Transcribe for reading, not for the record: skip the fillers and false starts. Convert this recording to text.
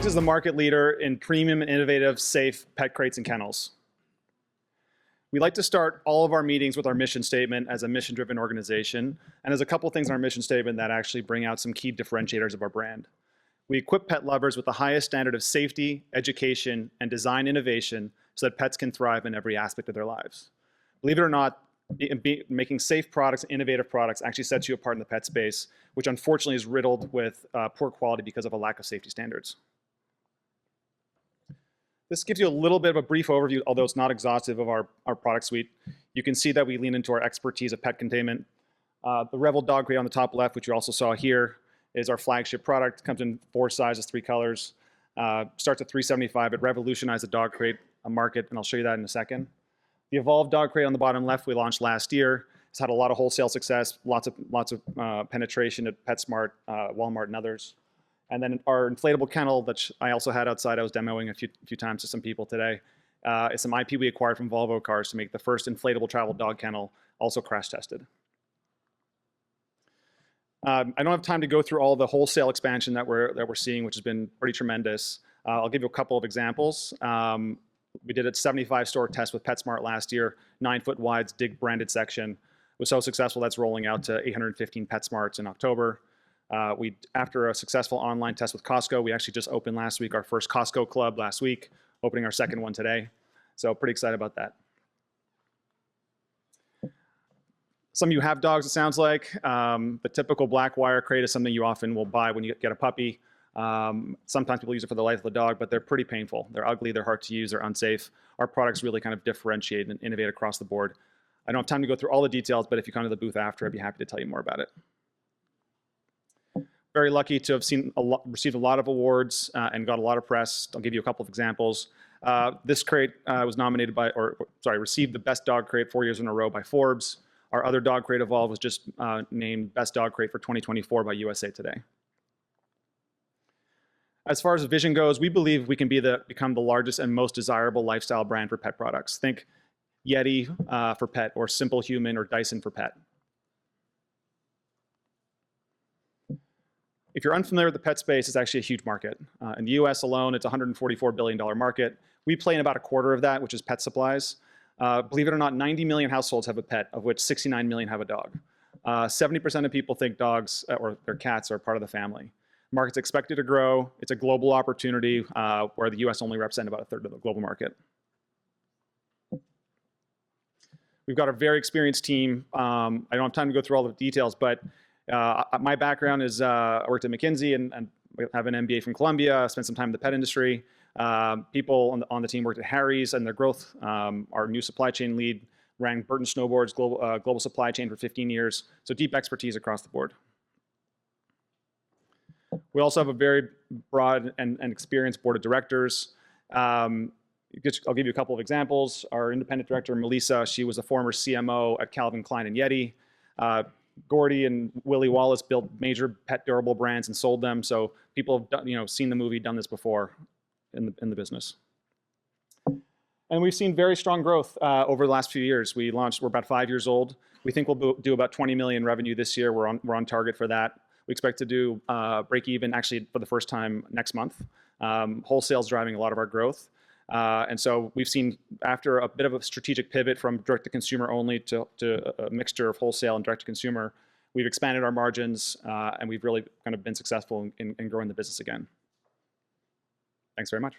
DIGGS is the market leader in premium and innovative, safe pet crates and kennels. We like to start all of our meetings with our mission statement as a mission-driven organization, and there's a couple things in our mission statement that actually bring out some key differentiators of our brand. We equip pet lovers with the highest standard of safety, education, and design innovation so that pets can thrive in every aspect of their lives. Believe it or not, making safe products, innovative products actually sets you apart in the pet space, which unfortunately is riddled with poor quality because of a lack of safety standards. This gives you a little bit of a brief overview, although it's not exhaustive, of our product suite. You can see that we lean into our expertise of pet containment. The Revel dog crate on the top left, which you also saw here, is our flagship product. It comes in 4 sizes, 3 colors. Starts at $375. It revolutionized the dog crate market, and I'll show you that in a second. The Evolve dog crate on the bottom left we launched last year. It's had a lot of wholesale success, lots of penetration at PetSmart, Walmart, and others. And then our inflatable kennel that I also had outside, I was demoing a few times to some people today. It's some IP we acquired from Volvo Cars to make the first inflatable travel dog kennel, also crash tested. I don't have time to go through all the wholesale expansion that we're seeing, which has been pretty tremendous. I'll give you a couple of examples. We did a 75-store test with PetSmart last year, 9-foot wide DIGG branded section. It was so successful that's rolling out to 815 PetSmarts in October. After a successful online test with Costco, we actually just opened last week our first Costco club last week, opening our second one today. So pretty excited about that. Some of you have dogs, it sounds like. The typical black wire crate is something you often will buy when you get a puppy. Sometimes people use it for the life of the dog, but they're pretty painful. They're ugly, they're hard to use, they're unsafe. Our products really kind of differentiate and innovate across the board. I don't have time to go through all the details, but if you come to the booth after, I'd be happy to tell you more about it. Very lucky to have received a lot of awards and got a lot of press. I'll give you a couple of examples. This crate was nominated received the best dog crate 4 years in a row by Forbes. Our other dog crate, Evolve, was just named best dog crate for 2024 by USA Today. As far as vision goes, we believe we can become the largest and most desirable lifestyle brand for pet products. Think Yeti for pet, or Simple Human, or Dyson for pet. If you're unfamiliar with the pet space, it's actually a huge market. In the US alone, it's a $144 billion market. We play in about a quarter of that, which is pet supplies. Believe it or not, 90 million households have a pet, of which 69 million have a dog. 70% of people think dogs or their cats are part of the family. Market's expected to grow. It's a global opportunity where the US only represents about 1/3 of the global market. We've got a very experienced team. I don't have time to go through all the details, but my background is I worked at McKinsey and have an MBA from Columbia, spent some time in the pet industry. People on the team worked at Harry's and their growth. Our new supply chain lead ran Burton Snowboard's global supply chain for 15 years. So deep expertise across the board. We also have a very broad and experienced board of directors. I'll give you a couple of examples. Our independent director, Melissa, she was a former CMO at Calvin Klein and Yeti. Gordy and Willie Wallace built major pet durable brands and sold them. So people have seen the movie, done this before in the business. And we've seen very strong growth over the last few years. We're about 5 years old. We think we'll do about 20 million revenue this year. We're on target for that. We expect to do break even actually for the first time next month. Wholesale's driving a lot of our growth. And so we've seen, after a bit of a strategic pivot from direct-to-consumer only to a mixture of wholesale and direct-to-consumer, we've expanded our margins, and we've really kind of been successful in growing the business again. Thanks very much.